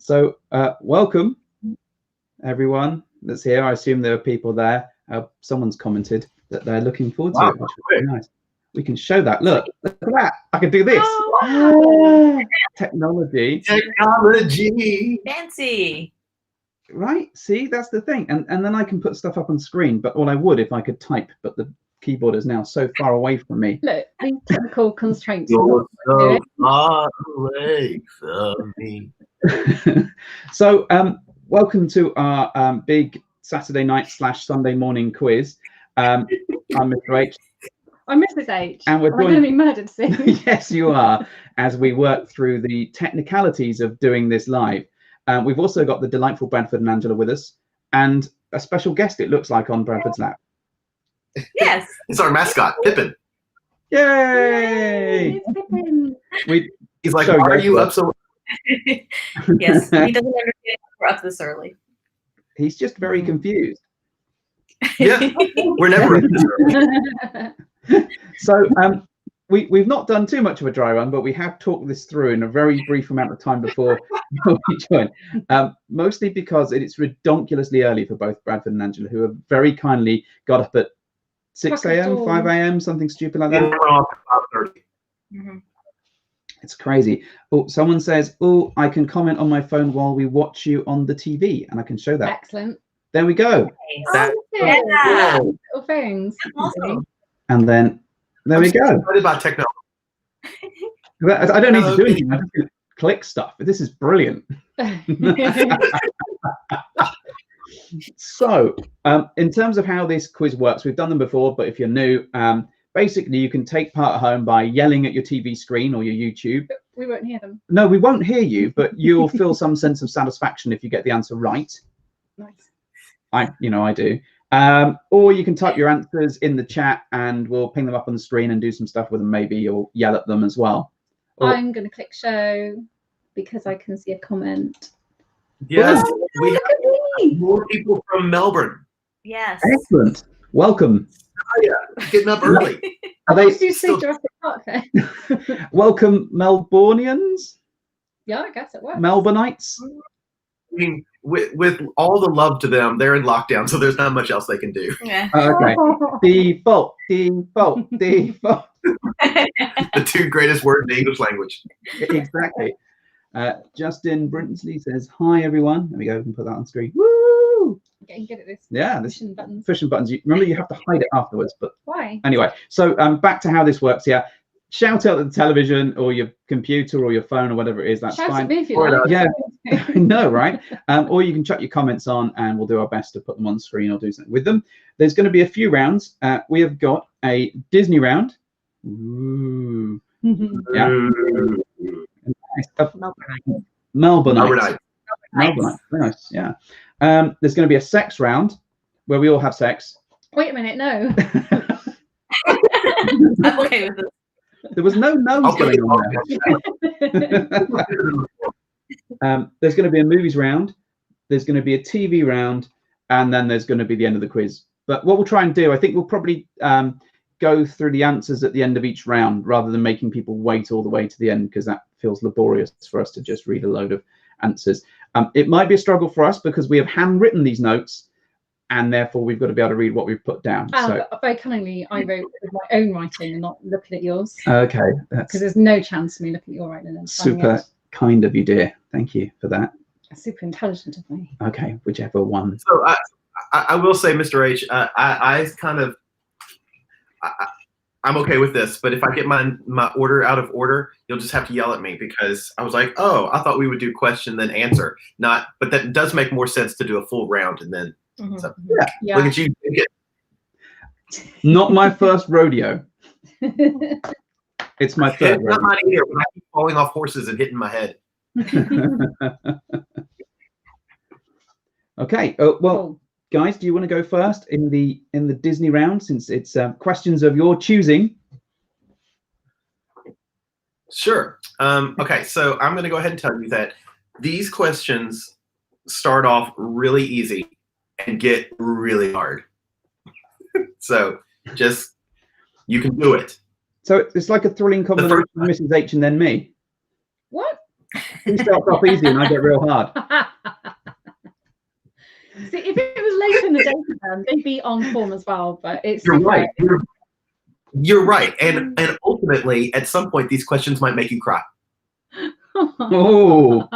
So welcome, everyone that's here. I assume there are people there. Someone's commented that they're looking forward to it, which is really nice. We can show that. Look at that. I can do this. Oh, wow. Technology. Fancy. Right? See, that's the thing. And then I can put stuff up on screen. But I would if I could type. But the keyboard is now so far away from me. Look, the technical constraints. You're so far away from me. So welcome to our big Saturday night / Sunday morning quiz. I'm Mr. H. I'm Mrs. H. And we're going to be murdered soon. Yes, you are, as we work through the technicalities of doing this live. We've also got the delightful Bradford and Angela with us, and a special guest, it looks like, on Bradford's lap. Yes. It's our mascot, Pippin. Yay! Pippin. He's like, why are you up so? Yes, he doesn't understand we're up this early. He's just very confused. Yeah, we're never up this early. So we've not done too much of a dry run, but we have talked this through in a very brief amount of time before we join. Mostly because it's redonkulously early for both Bradford and Angela, who have very kindly got up at 6 a.m., 5 a.m., something stupid like that. Mm-hmm. It's crazy. Oh, someone says, oh, I can comment on my phone while we watch you on the TV, and I can show that. Excellent. There we go. Yeah. Little phones. Awesome. And then there we go. What about technology? I don't need to do anything. I just can click stuff. This is brilliant. So, in terms of how this quiz works, we've done them before, but if you're new, basically you can take part at home by yelling at your TV screen or your YouTube. But we won't hear them. No, we won't hear you, but you'll feel some sense of satisfaction if you get the answer right. Nice. I do. Or you can type your answers in the chat and we'll ping them up on the screen and do some stuff with them, maybe, or yell at them as well. Or, I'm going to click show because I can see a comment. Yes, we look at have more people from Melbourne. Yes. excellent. Welcome. Oh, yeah, getting up early. Are Did they you say Jurassic Park there? welcome, Melbournians? Yeah, I guess it works. Melbourneites? I mean, with all the love to them, they're in lockdown, so there's not much else they can do. Yeah. Okay. Default. The two greatest words in the English language. Exactly. Justin Brinsley says, hi, everyone. There we go. We can put that on screen. Woo! Getting good at this. Yeah, this Pushing buttons. pushing buttons. Remember, you have to hide it afterwards. But Why? anyway, so back to how this works here. Shout out at the television or your computer or your phone or whatever it is. That's Shout fine. at me if you like. Yeah, I know, right? Or you can chuck your comments on and we'll do our best to put them on screen or do something with them. There's going to be a few rounds. We have got a Disney round. Ooh. Yeah. Melbourneite. Very nice. Yeah. There's going to be a sex round where we all have sex. Wait a minute, no. I'm okay with it. There was no nose going on there. There's going to be a movies round. There's going to be a TV round, and then there's going to be the end of the quiz. But what we'll try and do, I think we'll probably go through the answers at the end of each round rather than making people wait all the way to the end, because that feels laborious for us to just read a load of answers. It might be a struggle for us because we have handwritten these notes, and therefore we've got to be able to read what we've put down. So Very cunningly, I wrote with my own writing and not looking at yours. okay, Because that's there's no chance of me looking at your writing and finding super out. kind of you, dear. Thank you for that. Super intelligent of me. Okay, whichever one. So I will say, Mr. H, I'm okay with this, but if I get my order out of order, you'll just have to yell at me, because I was like, oh, I thought we would do question then answer, but that does make more sense to do a full round and then. Mm-hmm. So, Yeah. look at you. Not my first rodeo. It's my third Not rodeo. mine either. When I keep falling off horses and hitting my head. Okay. Well, guys, do you want to go first in the Disney round, since it's questions of your choosing? Sure. Okay, so I'm going to go ahead and tell you that these questions start off really easy and get really hard. So just, you can do it. So it's like a thrilling combination of Mrs. H and then me. What? He starts off easy and I get real hard. See, if it was later in the day for them, they'd be on form as well. But it's You're super right. You're right. And ultimately, at some point, these questions might make you cry. Oh,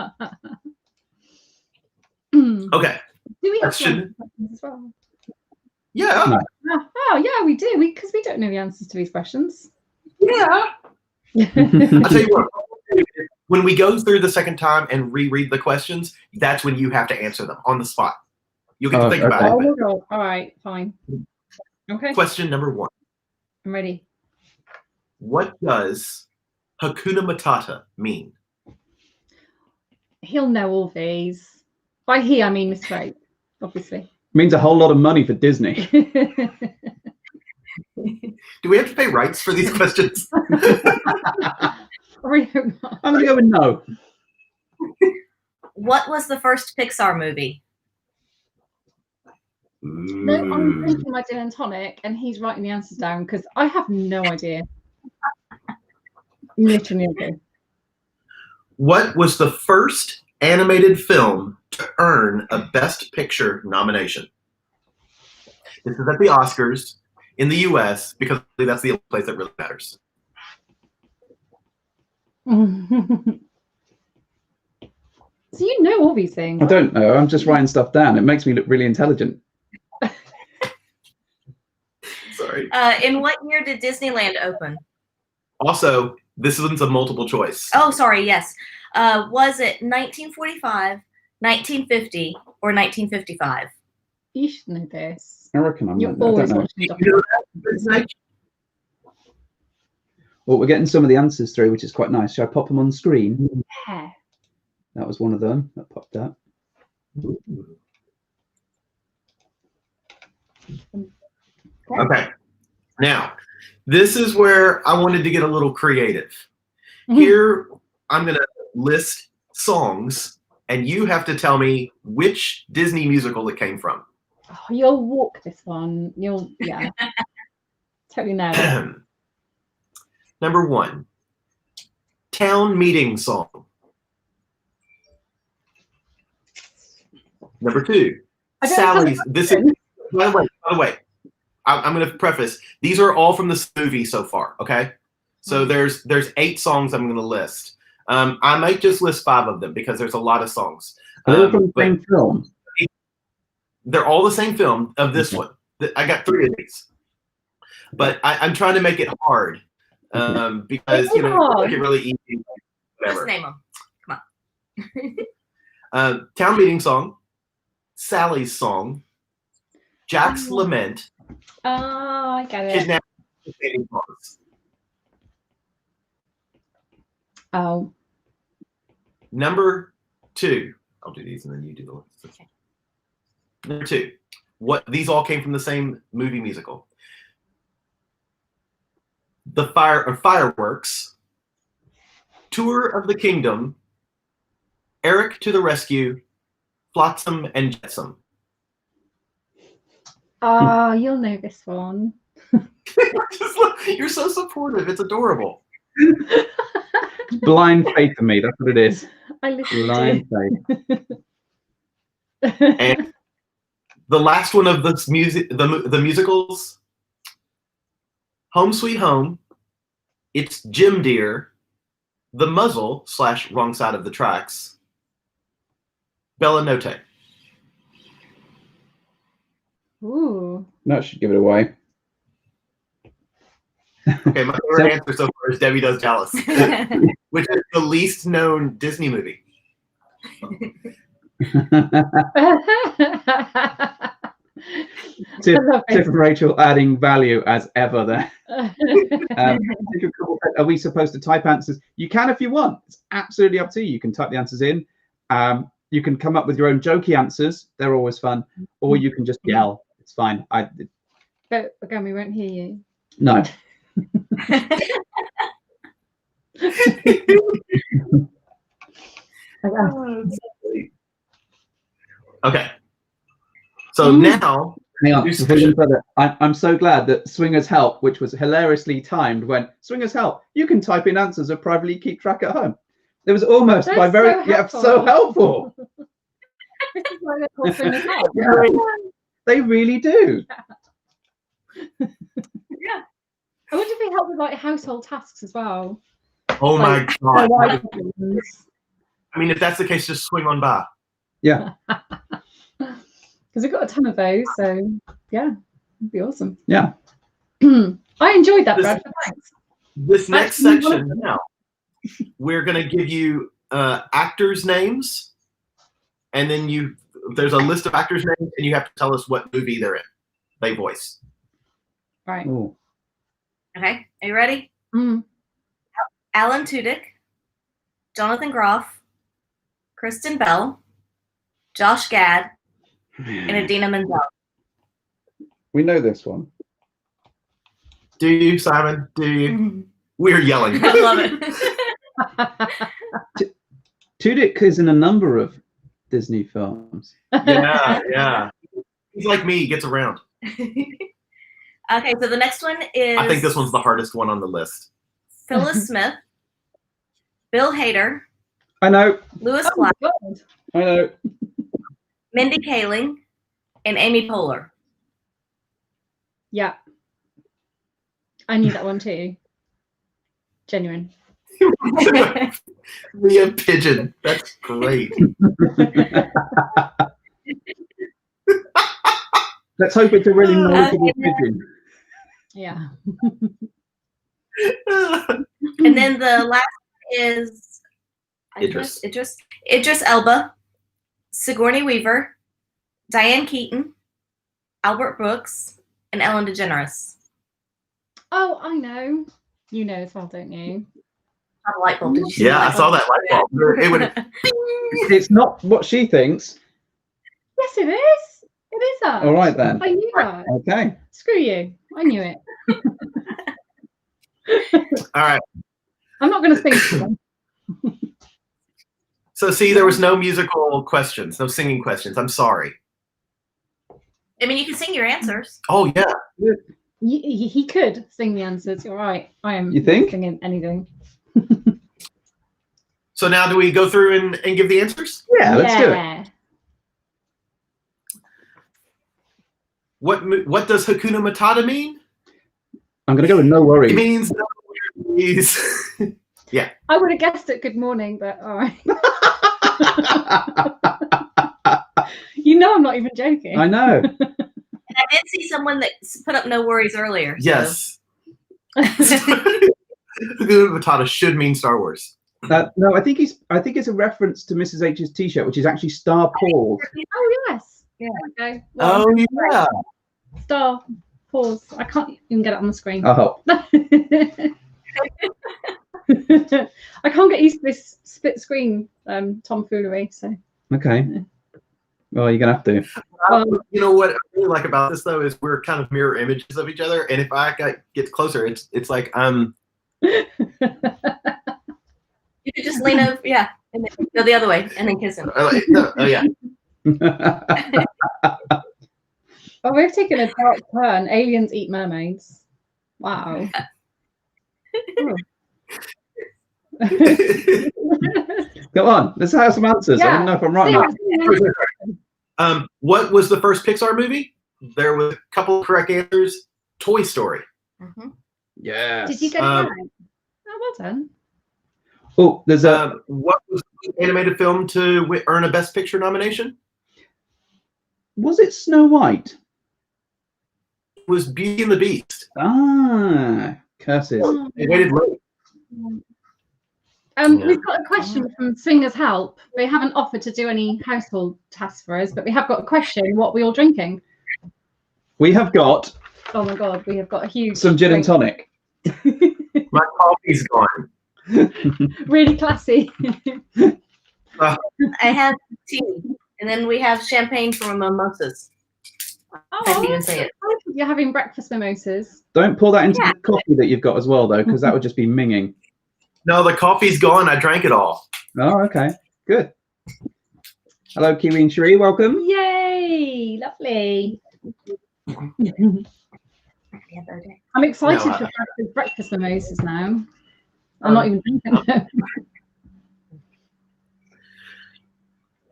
Okay. Do we have Question. questions as well? Yeah. Oh, yeah, we do. Because we don't know the answers to these questions. Yeah. I'll tell you what. When we go through the second time and reread the questions, that's when you have to answer them on the spot. You'll get to think about Oh it. my god! All right, fine. Okay, Question number 1. I'm ready. What does Hakuna Matata mean? He'll know all these. By he, I mean Mr. Oak, obviously. means a whole lot of money for Disney. Do we have to pay rights for these questions? I don't know. I'm going to go with no. What was the first Pixar movie? No, I'm drinking my gin and tonic, and he's writing the answers down because I have no idea. Literally no idea. What was the first animated film to earn a Best Picture nomination? This is at the Oscars in the US because that's the only place that really matters. So you know all these things. I don't know. I'm just writing stuff down. It makes me look really intelligent. Sorry. In what year did Disneyland open? Also, this one's a multiple choice. Oh, sorry, yes. Was it 1945, 1950, or 1955? You should know this. I reckon I'm You're not. I always don't know. watching documentaries. Well, we're getting some of the answers through, which is quite nice. Shall I pop them on screen? Yeah. That was one of them that popped up. Okay. Now, this is where I wanted to get a little creative. Here, I'm going to list songs, and you have to tell me which Disney musical it came from. Oh, you'll walk this one. Yeah. Totally nailed it. Number 1, Town Meeting Song. Number 2, Sally's. This is, by the way, I'm going to preface. These are all from this movie so far. Okay, so there's 8 songs I'm going to list. I might just list 5 of them because there's a lot of songs. Are they all from the same film? They're all the same film of this one. I got 3 of these, but I'm trying to make it hard because make it really easy. Whatever. Let's name them. Come on. Town Meeting Song, Sally's Song, Jack's Lament. Oh, I get it. Kidnapping Songs. Oh. Number 2. I'll do these and then you do the list. Okay. Number 2. These all came from the same movie musical. The Fireworks, Tour of the Kingdom, Eric to the Rescue, Flotsam and Jetsam. Oh, you'll know this one. You're so supportive. It's adorable. Blind faith in me. That's what it is. I listened Blind to faith. And the last one of this the musicals, Home Sweet Home, It's Jim Dear, The Muzzle / Wrong Side of the Tracks, Bella Notte. Ooh. That should give it away. Okay, my favorite answer so far is Debbie Does Dallas, which is the least known Disney movie. Tiff and Rachel adding value as ever there. Are we supposed to type answers? You can if you want. It's absolutely up to you. You can type the answers in. You can come up with your own jokey answers. They're always fun. Or you can just yell. It's fine. But again, we won't hear you. No. Okay. So now, hang on. I'm so glad that Swingers Help, which was hilariously timed, went Swingers Help. You can type in answers or privately keep track at home. It was almost That's by very so yeah, so helpful. This is why they're called Singers Help. Yeah, they really do. Yeah. I wonder if they help with like household tasks as well. Oh my Like, god! Because I mean, if that's the case, just swing on by. Yeah, we've got a ton of those, so yeah, it'd be awesome. yeah. I enjoyed that, This- Bradford. Thanks. This next Actually, one of section them. now, we're gonna give you actors' names, and then there's a list of actors' names, and you have to tell us what movie they're in. They voice. Right. Ooh. Okay. Are you ready? Mm. Alan Tudyk, Jonathan Groff, Kristen Bell, Josh Gad, and Idina Menzel. We know this one. Do you, Simon? Do you? We're yelling. I love it. Tudyk is in a number of Disney films. Yeah. He's like me. He gets around. Okay, so the next one is I think this one's the hardest one on the list. Phyllis Smith, Bill Hader, I know. Lewis Oh, Black, God. I know. Mindy Kaling, and Amy Poehler. Yeah. I knew that one too. Genuine. Leah Pigeon. That's great. Let's hope it's a really knowledgeable pigeon. Yeah. And then the last is Idris. Idris Elba, Sigourney Weaver, Diane Keaton, Albert Brooks, and Ellen DeGeneres. Oh, I know. You know as well, don't you? Not a light bulb. Did you see Yeah, the I light saw bulb? that light bulb. It would. It's not what she thinks. Yes, it is. It is that. All right then. I knew that. Okay. Screw you. I knew it. All right. I'm not going to sing to them. So see, there was no musical questions, no singing questions. I'm sorry. I mean, you can sing your answers. Oh yeah. He could sing the answers. You're right. I am You think? not singing anything. So now do we go through and give the answers? Yeah, let's do it. What does Hakuna Matata mean? I'm going to go with no It worries. means no worries. I would have guessed it. Good morning, but all right. You know I'm not even joking. I know. And I did see someone that put up no worries earlier. So. Yes. Hakuna Matata should mean Star Wars. No, I think it's a reference to Mrs. H's T-shirt, which is actually Star Paws. Oh yes. Yeah. Okay. Well, Oh yeah. Star pause. I can't even get it on the screen. I'll help. I can't get used to this split screen tomfoolery. So Okay. Well, you're gonna have to. You know what I really like about this though is we're kind of mirror images of each other, and if I get closer, it's like You could just lean over, yeah, and then go the other way, and then kiss him. oh yeah. Oh, we've taken a dark turn. Aliens eat mermaids. Wow. Oh. Come on, let's have some answers. I don't know if I'm right. or not. What was the first Pixar movie? There was a couple of correct answers. Toy Story. Mm-hmm. Yes. Did you get it right? Oh, well done. Oh, there's a. What was the animated film to earn a Best Picture nomination? Was it Snow White? It was Beauty and the Beast. Ah, curses. They waited late. We've got a question from Singers Help. They haven't offered to do any household tasks for us, but we have got a question. What are we all drinking? We have got Oh my God, we have got a huge some gin and drink. tonic. My coffee's gone. Really classy. I have tea, and then we have champagne for mimosas. I didn't even say it. You're having breakfast mimosas. Don't pour that into Yeah. the coffee that you've got as well, though, because that would just be minging. No, the coffee's gone. I drank it all. Oh, okay. Good. Hello, Kiwi and Cherie. Welcome. Yay! Lovely. Yeah, birthday. I'm excited No, for breakfast mimosas now. I'm not even drinking them.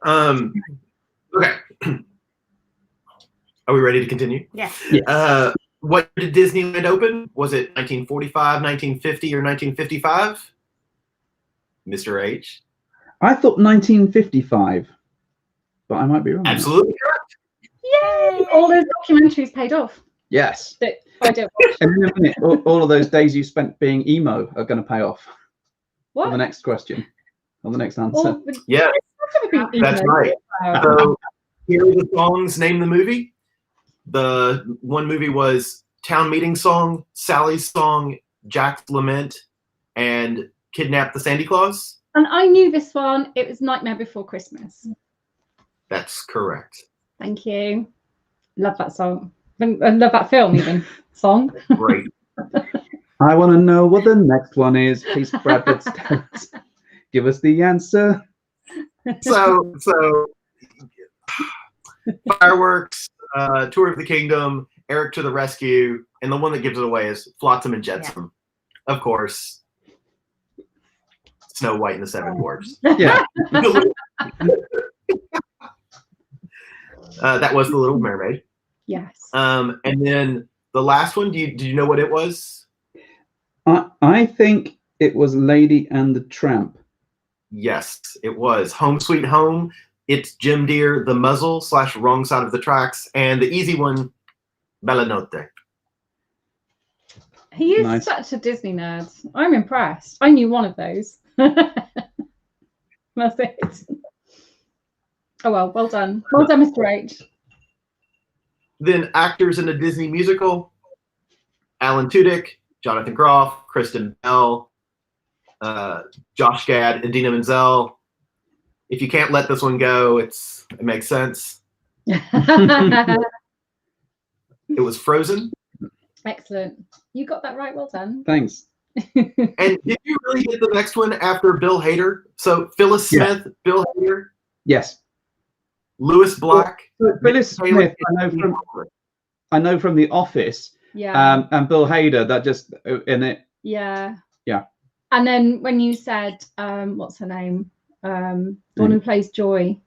Okay. Are we ready to continue? Yes. Yes. What did Disneyland open? Was it 1945, 1950, or 1955? Mr. H. I thought 1955, but I might be wrong. Absolutely correct. Yay! All those documentaries paid off. Yes. That I don't watch. And in a minute, all of those days you spent being emo are going to pay off. For the What? next question, or the next answer. All the, Yeah, I've never been that's emo. right. Wow. So here are the songs. Name the movie. The one movie was Town Meeting Song, Sally's Song, Jack's Lament, and Kidnap the Sandy Claus. And I knew this one. It was Nightmare Before Christmas. That's correct. Thank you. Love that song. I love that film even. Song. Great. I want to know what the next one is. Please, Bradford, give us the answer. So fireworks, Tour of the Kingdom, Eric to the Rescue, and the one that gives it away is Flotsam and Jetsam. Yeah. Of course, Snow White and the Seven Dwarfs. Yeah. That was The Little Mermaid. Yes. And then the last one, do you know what it was? I think it was Lady and the Tramp. Yes, it was Home Sweet Home. It's Jim Deere, The Muzzle / Wrong Side of the Tracks, and the easy one, Bella Notte. He is Nice. such a Disney nerd. I'm impressed. I knew one of those. That's it. Oh well done. Well done, Mr. H. Then actors in a Disney musical: Alan Tudyk, Jonathan Groff, Kristen Bell, Josh Gad, and Idina Menzel. If you can't let this one go, it makes sense. It was Frozen. Excellent. You got that right. Well done. Thanks. And did you really get the next one after Bill Hader? So Phyllis Smith, Bill Hader, Yes. Lewis Black. Phyllis Smith, I know from The Office. Yeah. And Bill Hader, that just in it. Yeah. Yeah. And then when you said, what's her name? The one who plays Joy.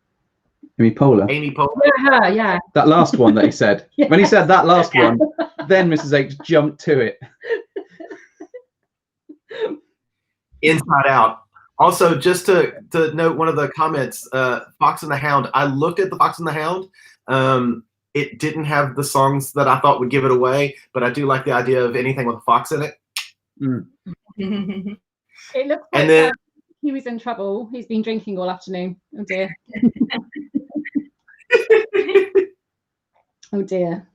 Amy Poehler. Amy Poehler. Yeah, her, yeah. That last one that he said. Yes. When he said that last one, then Mrs. H jumped to it. Inside Out. Also, just to note one of the comments, Fox and the Hound. I looked at the Fox and the Hound. It didn't have the songs that I thought would give it away, but I do like the idea of anything with a fox in it. Mm. It looks like And then he was in trouble. He's been drinking all afternoon. Oh dear. Oh dear.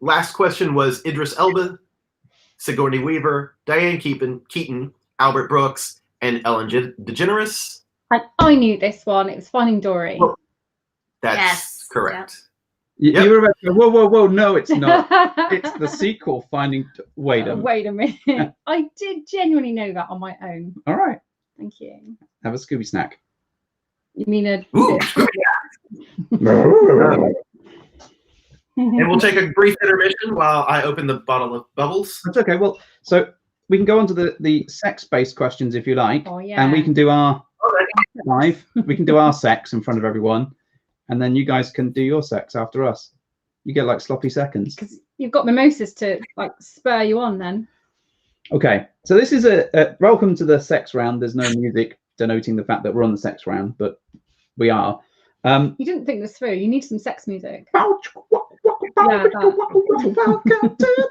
Last question was Idris Elba, Sigourney Weaver, Diane Keaton, Albert Brooks, and Ellen DeGeneres. And I knew this one. It was Finding Dory. Well, that's Yes. correct. You were about to go, whoa, no, it's not. It's the sequel, Finding. Wait a minute. Wait a minute. I did genuinely know that on my own. All right. Thank you. Have a Scooby snack. You mean a? Ooh. And we'll take a brief intermission while I open the bottle of bubbles. That's okay. Well, so we can go on to the sex-based questions if you like. Oh yeah. And we can do our live. We can do our sex in front of everyone. And then you guys can do your sex after us. You get like sloppy seconds. Because you've got mimosas to like spur you on then. Okay. So this is a welcome to the sex round. There's no music denoting the fact that we're on the sex round, but we are. You didn't think this through. You need some sex music. Welcome to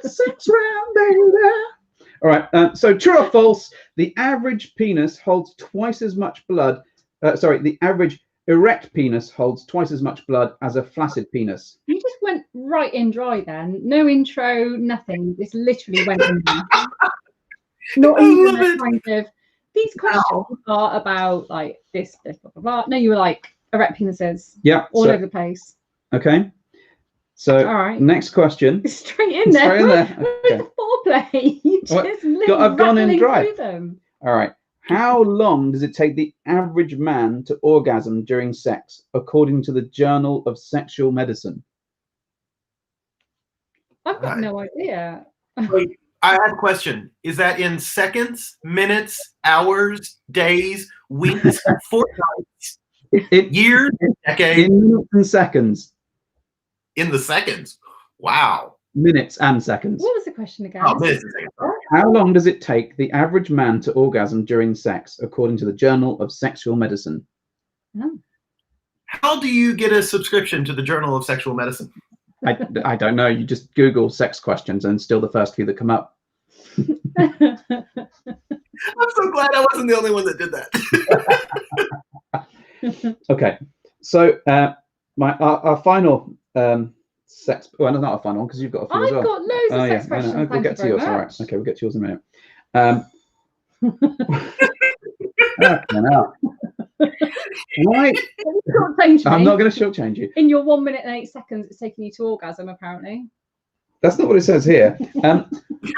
the sex round, baby. All right. So true or false? The average penis holds twice as much blood. The average erect penis holds twice as much blood as a flaccid penis. You just went right in dry then. No intro, nothing. This literally went in there. Not even a kind of. These questions are about like this, blah, blah, blah. No, you were like erect penises. Yeah. All over the place. Okay. So all right. Next question. Straight in there. Straight in there. Okay. With the foreplay. You just I've gone in dry. through them. All right. How long does it take the average man to orgasm during sex, according to the Journal of Sexual Medicine? I've got no idea. I have a question. Is that in seconds, minutes, hours, days, weeks, fortnights, years, decades? In minutes and seconds. In the seconds. Wow. Minutes and seconds. What was the question again? Oh, minutes and seconds. How long does it take the average man to orgasm during sex, according to the Journal of Sexual Medicine? Oh. How do you get a subscription to the Journal of Sexual Medicine? I don't know. You just Google sex questions and still the first few that come up. I'm so glad I wasn't the only one that did that. Okay, so our final sex. Well, not our final one because you've got a few I've as well. got loads of sex questions. We'll Thank get you to very yours. All right. much. Okay, we'll get to yours in a minute. Why? I'm not going to shortchange you. In your 1 minute and 8 seconds, it's taking you to orgasm, apparently. That's not what it says here.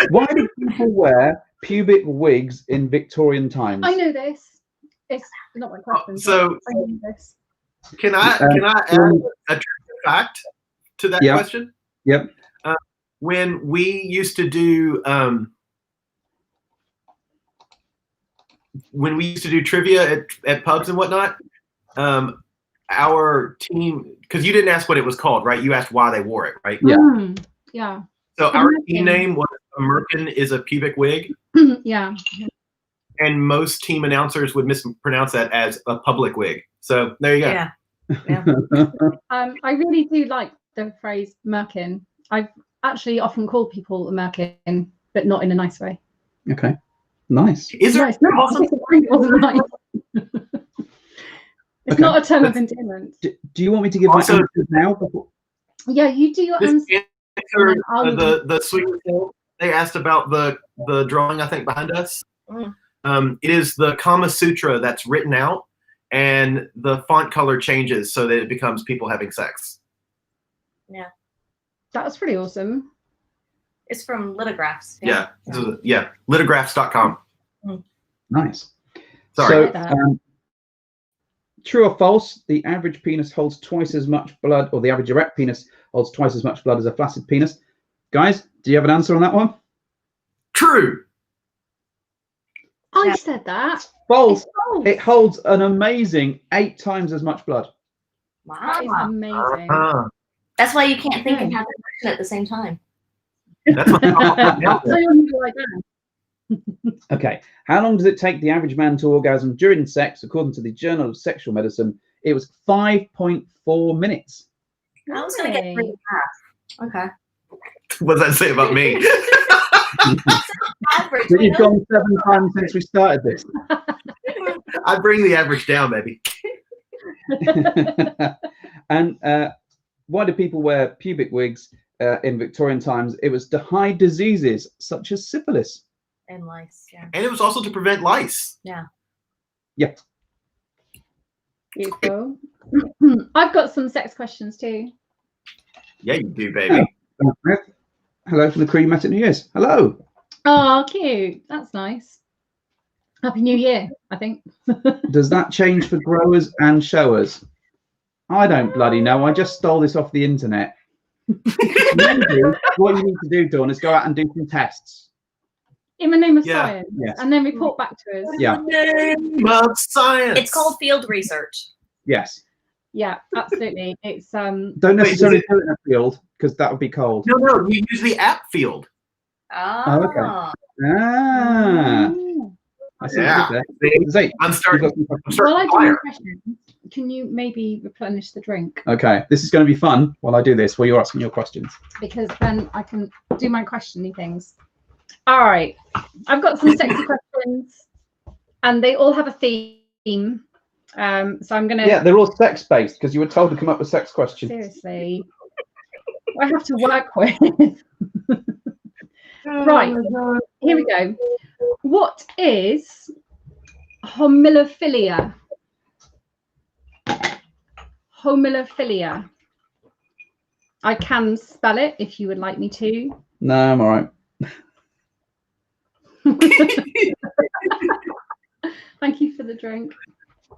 Why do people wear pubic wigs in Victorian times? I know this. It's not my question. So I know this. Can I add a true fact to that question? Yep. When we used to do trivia at pubs and whatnot, our team, because you didn't ask what it was called, right? You asked why they wore it, right? Yeah. Yeah. So our team name was a merkin is a pubic wig. Yeah. And most team announcers would mispronounce that as a public wig. So there you go. Yeah. Yeah. I really do like the phrase merkin. I've actually often called people a merkin, but not in a nice way. Okay. Nice. Is there it's not. awesome? It wasn't nice. It's not a term of endearment. Do you want me to give Also, my answers now? Before? Yeah, you do your answer. The sweet they asked about the drawing I think behind us. It is the Kama Sutra that's written out, and the font color changes so that it becomes people having sex. Yeah. That was pretty awesome. It's from lithographs. Yeah. Lithographs.com. Nice. Sorry. So, true or false? The average penis holds twice as much blood, or the average erect penis holds twice as much blood as a flaccid penis. Guys, do you have an answer on that one? True. I said that. False. False. It holds an amazing 8 times as much blood. That is Wow. amazing. That's why you can't think and have an action at the same time. That's what So you need to write down. Okay. How long does it take the average man to orgasm during sex? According to the Journal of Sexual Medicine, it was 5.4 minutes. I was going to get 3.5. Okay. What does that say about me? Average. But you've gone 7 times since we started this. I bring the average down, baby. And why do people wear pubic wigs in Victorian times? It was to hide diseases such as syphilis. And lice, yeah. And it was also to prevent lice. Yeah. Yep. Beautiful. I've got some sex questions too. Yeah, you do, baby. Hello from the crew you met at New Year's. Hello. Oh, cute. That's nice. Happy New Year, I think. Does that change for growers and showers? I don't bloody know. I just stole this off the internet. Maybe what you need to do, Dawn, is go out and do some tests. In the name of Yeah. science. Yes. And then report back to us. Yeah. In the name of science. It's called field research. Yes. Yeah, absolutely. It's Don't necessarily do it in a field because that would be cold. No, you use the app field. Oh. Okay. Ah. I see Yeah. what you did there. I'm starting. While I starting do my fire. questions, can you maybe replenish the drink? Okay, this is going to be fun while I do this, while you're asking your questions. Because then I can do my questiony things. All right. I've got some sexy questions and they all have a theme. So I'm going to... Yeah, they're all sex-based because you were told to come up with sex questions. Seriously. I have to work with. Right. Here we go. What is homophilia? Homophilia. I can spell it if you would like me to. No, I'm all right. Thank you for the drink.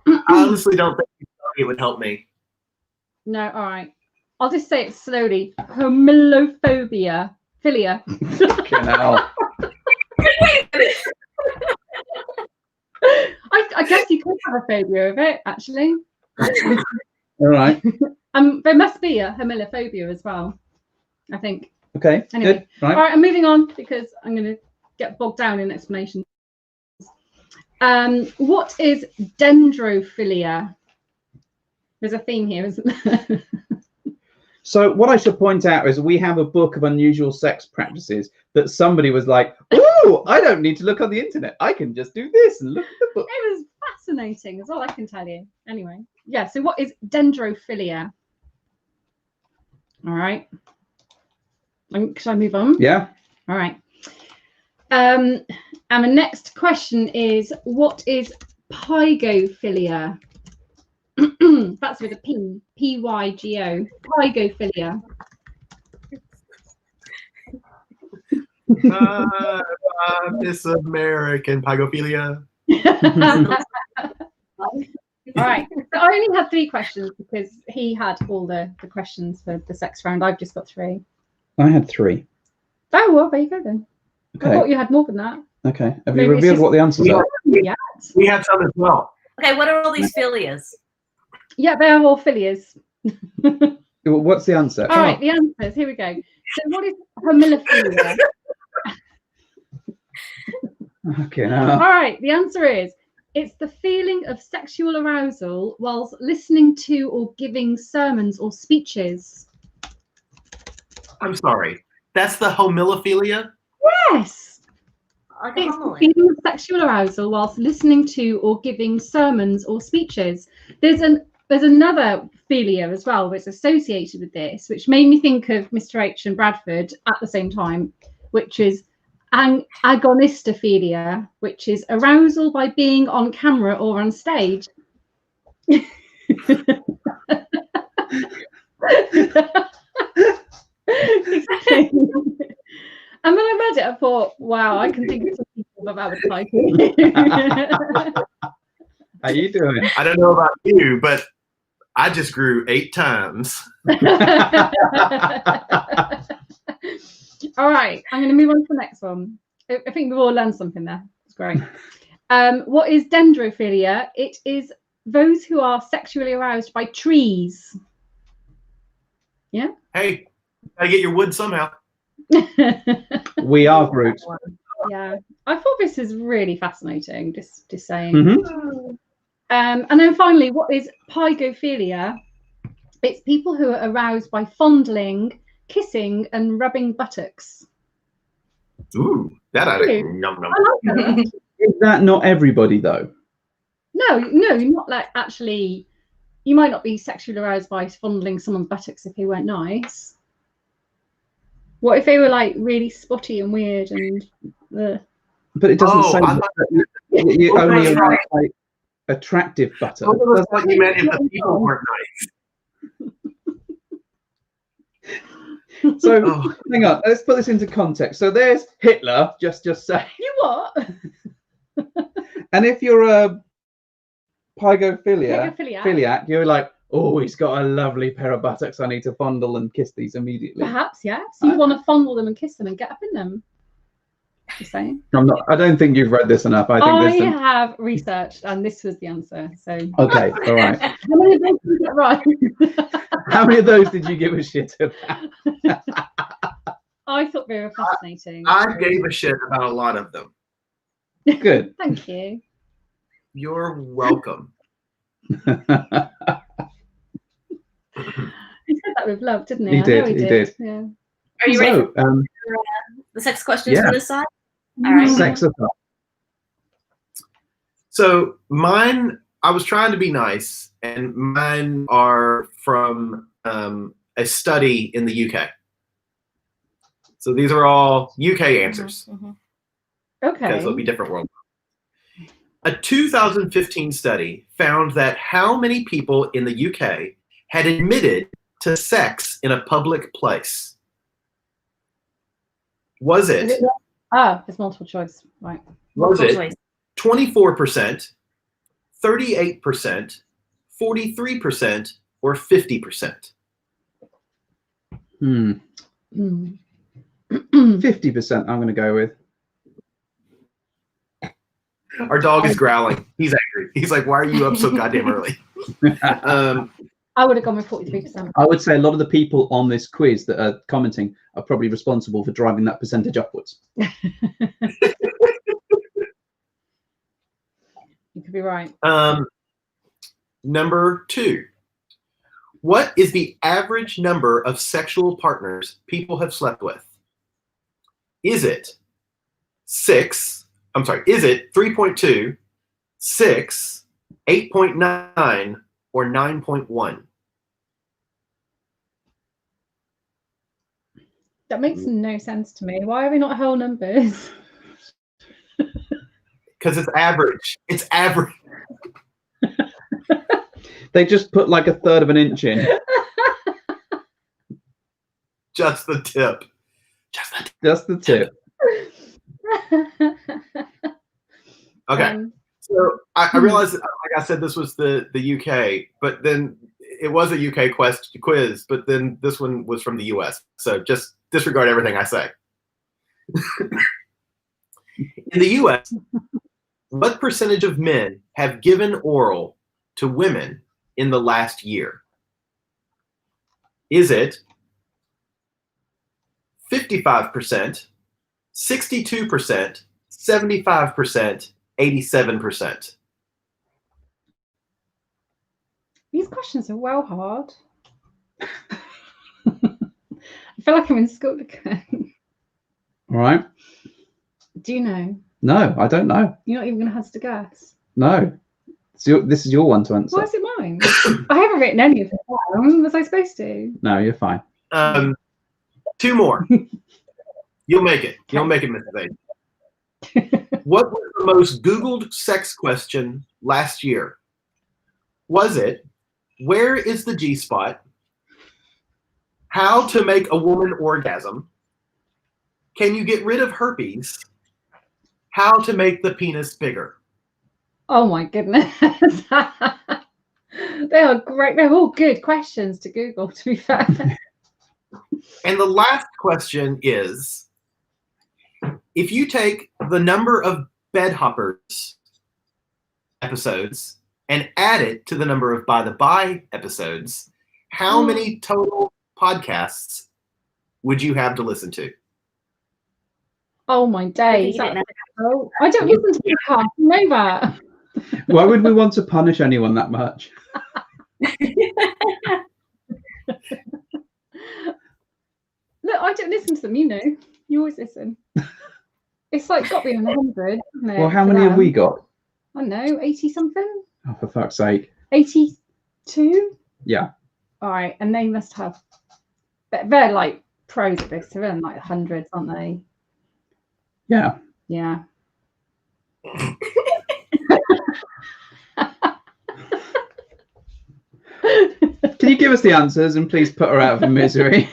I honestly don't think it would help me. No, all right. I'll just say it slowly. Homophobia. Philia. Fucking hell. I guess you could have a phobia of it, actually. All right. There must be a homilophobia as well, I think. Okay. Anyway, Good. Right. all right, I'm moving on because I'm going to get bogged down in explanations. What is dendrophilia? There's a theme here, isn't there? So what I should point out is we have a book of unusual sex practices that somebody was like, "Oh, I don't need to look on the internet. I can just do this and look at the book." It was fascinating, is all I can tell you. Anyway, yeah. So what is dendrophilia? All right. Should I move on? Yeah. All right. And the next question is, what is pygophilia? That's with a P. P-Y-G-O. Pygophilia. Miss American pygophilia. All right. So I only had 3 questions because he had all the questions for the sex round. I've just got 3. I had 3. Oh, well, there you go then. Okay. I thought you had more than that. Okay. Have Maybe you it's revealed just- what the answers are? Yeah. We have some as well. Okay, what are all these philias? Yeah, they are all philias. What's the answer? All right, the answers. Here we go. So what is homilophilia? Okay. All Now. right, the answer is it's the feeling of sexual arousal whilst listening to or giving sermons or speeches. I'm sorry. That's the homilophilia? Yes. Like a It's the homily. feeling of sexual arousal whilst listening to or giving sermons or speeches. There's another philia as well that's associated with this, which made me think of Mr. H and Bradford at the same time, which is agonistophilia, which is arousal by being on camera or on stage. And when I read it, I thought, wow, I can think of some people about the title. How you doing? I don't know about you, but I just grew 8 times. All right, I'm going to move on to the next one. I think we've all learned something there. It's great. What is dendrophilia? It is those who are sexually aroused by trees. Yeah. Hey, gotta get your wood somehow. We are Groot. Yeah, I thought this is really fascinating. Just saying. Mm-hmm. And then finally, what is pygophilia? It's people who are aroused by fondling, kissing, and rubbing buttocks. Ooh, that I Ooh. Num, num. I like that. Is that not everybody though? No, not like actually. You might not be sexually aroused by fondling someone's buttocks if they weren't nice. What if they were like really spotty and weird and? But it doesn't say I that thought you only that's arouse like attractive buttocks. both of us thought you meant if the people weren't nice. So Oh. hang on, let's put this into context. So there's Hitler, just say, You what? and if you're a pygophiliac, Pygophiliac. you're like, oh, he's got a lovely pair of buttocks. I need to fondle and kiss these immediately. Perhaps, yeah. So you want to fondle them and kiss them and get up in them. Just saying. I don't think you've read this enough. I think I there's some. have researched, and this was the answer. So. Okay, all right. How many of those did you get right? How many of those did you give a shit about? I thought they were fascinating. I gave a shit about a lot of them. Good. Thank you. You're welcome. He said that with love, didn't he? He I know did, he did. Yeah. Are you ready So, for the sex questions yeah. for this side? All right. sex aside. So mine, I was trying to be nice, and mine are from a study in the UK. So these are all UK answers. Mhm. Because Okay. it'll be different world. A 2015 study found that how many people in the UK had admitted to sex in a public place? Was it It's multiple choice. Right. Was Multiple it choice. 24%, 38%, 43%, or 50%? Mm. 50%. I'm going to go with. Our dog is growling. He's angry. He's like, why are you up so goddamn early? I would have gone with 43%. I would say a lot of the people on this quiz that are commenting are probably responsible for driving that percentage upwards. You could be right. Number 2. What is the average number of sexual partners people have slept with? Is it 3.2, 6, 8.9, or 9.1? That makes no sense to me. Why are we not whole numbers? Because it's average. It's average. They just put like a third of an inch in. Just the tip. Just the tip. Okay. So I realized, like I said, this was the UK, but then it was a UK quiz, but then this one was from the US. So just disregard everything I say. In the US, what percentage of men have given oral to women in the last year? Is it 55%, 62%, 75%, 87%? These questions are well hard. I feel like I'm in school again. All right. Do you know? No, I don't know. You're not even going to have to guess. No. So this is your one to answer. Why is it mine? I haven't written any of them down. Was I supposed to? No, you're fine. 2 more. You'll make it. You'll make it, Mrs. A. What was the most Googled sex question last year? Was it, where is the G-spot? How to make a woman orgasm? Can you get rid of herpes? How to make the penis bigger? Oh my goodness. They are great. They're all good questions to Google, to be fair. And the last question is, if you take the number of Bed Hoppers episodes and add it to the number of By the By episodes, how many total podcasts would you have to listen to? Oh my days. I don't listen to podcasts. You know that. Why would we want to punish anyone that much? Look, I don't listen to them, you know. You always listen. It's like got to be in the 100, isn't it? Well, how many have we got? I don't know, 80 something? Oh, for fuck's sake. 82? Yeah. All right, and they must have, they're like pros at this, they're in like hundreds, aren't they? Yeah. Yeah. Can you give us the answers and please put her out of her misery?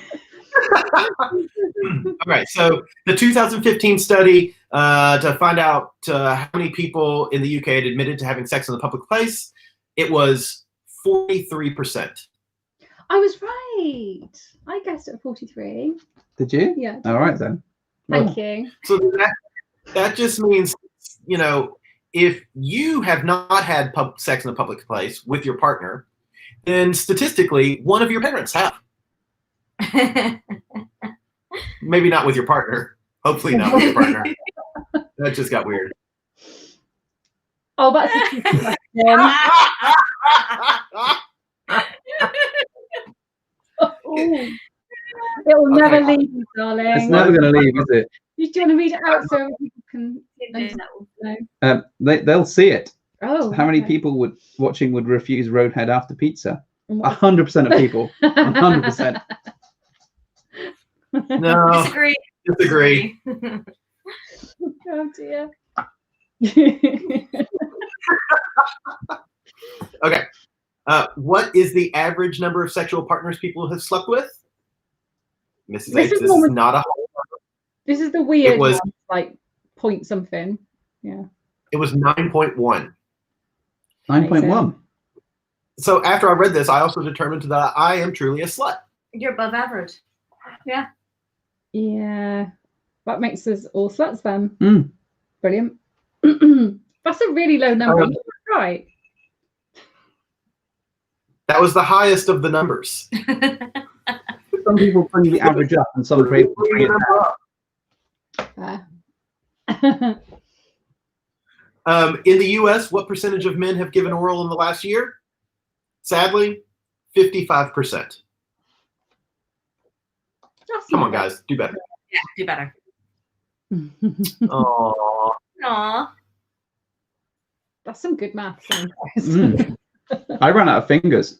All right, so the 2015 study to find out how many people in the UK had admitted to having sex in the public place, it was 43%. I was right. I guessed at 43. Did you? Yeah. All right then. Thank you. So that just means, you know, if you have not had sex in a public place with your partner, then statistically, one of your parents have. Maybe not with your partner. Hopefully not with your partner. That just got weird. Oh, that's a tricky question. It will never leave you, darling. It's never going to leave, is it? Do you want to read it out so people can know? They'll see it. Oh, how many people would refuse Roadhead after pizza? 100% of people. 100%. No. Disagree. Oh dear. Okay. What is the average number of sexual partners people have slept with? Mrs. H, this is not a whole number. This is the weird one, like point something. Yeah. It was 9.1. 9.1. So after I read this, I also determined that I am truly a slut. You're above average. Yeah. Yeah. That makes us all sluts then. Mm. Brilliant. That's a really low number. Right. That was the highest of the numbers. Some people bring the average up, and some people bring it down. In the U.S., what percentage of men have given oral in the last year? Sadly, 55%. Come on, guys, do better. Yeah, do better. Aww. Aww. That's some good maths. I ran out of fingers.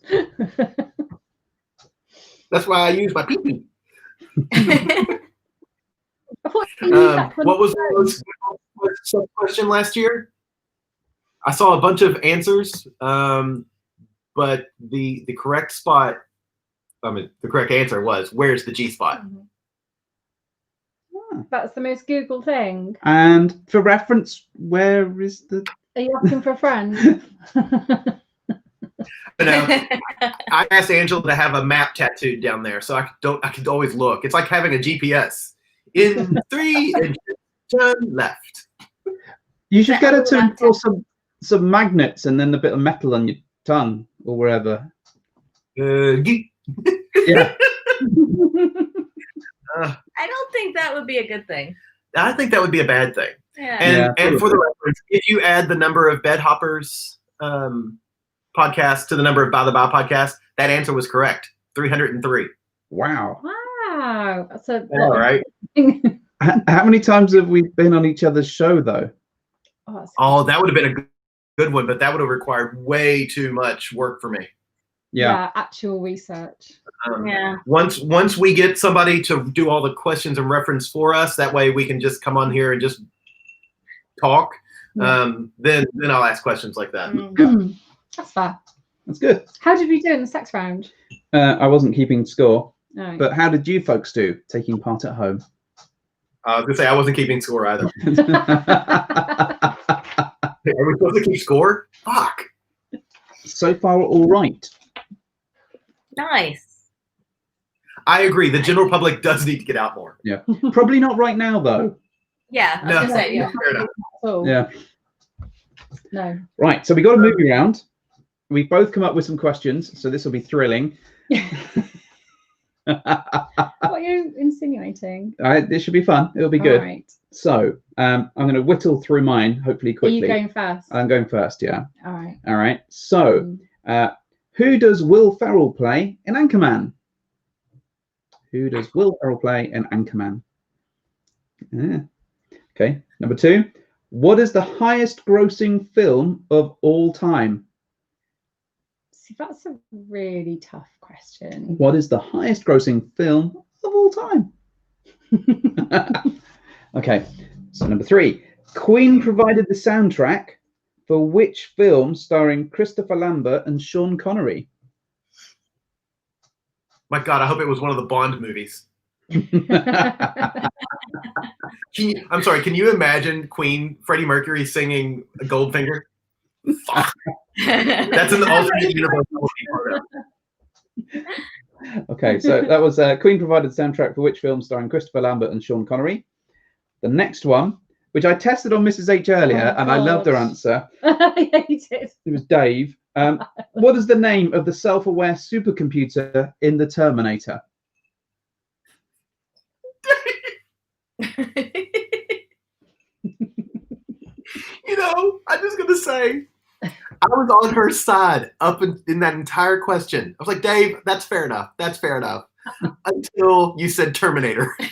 That's why I use my pee-pee. What was the most question last year? I saw a bunch of answers, but the correct spot, the correct answer was, where's the G spot? That's the most Googled thing. And for reference, where is the... Are you asking for a friend? I asked Angela to have a map tattooed down there, so I could always look. It's like having a GPS. In 3 inches, turn left. You should get her to install some magnets and then a bit of metal on your tongue or wherever. Yeah. I don't think that would be a good thing. I think that would be a bad thing. Yeah. And for the reference, if you add the number of Bed Hoppers podcasts to the number of By the Bow podcasts, that answer was correct. 303. Wow. Wow. That's all right. How many times have we been on each other's show, though? Oh, that would have been a good one, but that would have required way too much work for me. Yeah, actual research. Yeah. Once we get somebody to do all the questions and reference for us, that way we can just come on here and just talk. Then I'll ask questions like that. That's fair. That's good. How did we do in the sex round? I wasn't keeping score. No. But how did you folks do taking part at home? I was gonna say I wasn't keeping score either. Are we supposed to keep score? Fuck. So far, all right. Nice. I agree. The general public does need to get out more. Yeah. Probably not right now, though. Yeah. I was gonna say, yeah. Fair enough. Yeah. No. Right. So we got a movie round. We both come up with some questions, so this will be thrilling. What are you insinuating? This should be fun. It'll be good. All right. So I'm going to whittle through mine, hopefully quickly. Are you going first? I'm going first, yeah. All right. All right. So who does Will Ferrell play in Anchorman? Who does Will Ferrell play in Anchorman? Yeah. Okay. Number 2. What is the highest grossing film of all time? See, that's a really tough question. What is the highest grossing film of all time? Okay. So number 3. Queen provided the soundtrack for which film starring Christopher Lambert and Sean Connery? My God, I hope it was one of the Bond movies. I'm sorry, can you imagine Queen, Freddie Mercury singing Goldfinger? Fuck. That's in the alternate universe. Okay, so that was Queen provided the soundtrack for which film starring Christopher Lambert and Sean Connery? The next one, which I tested on Mrs. H earlier, and I loved her answer. Yeah, you did. It was Dave. What is the name of the self-aware supercomputer in the Terminator? You know, I'm just gonna say, I was on her side up in that entire question. I was like, Dave, that's fair enough. That's fair enough. Until you said Terminator. I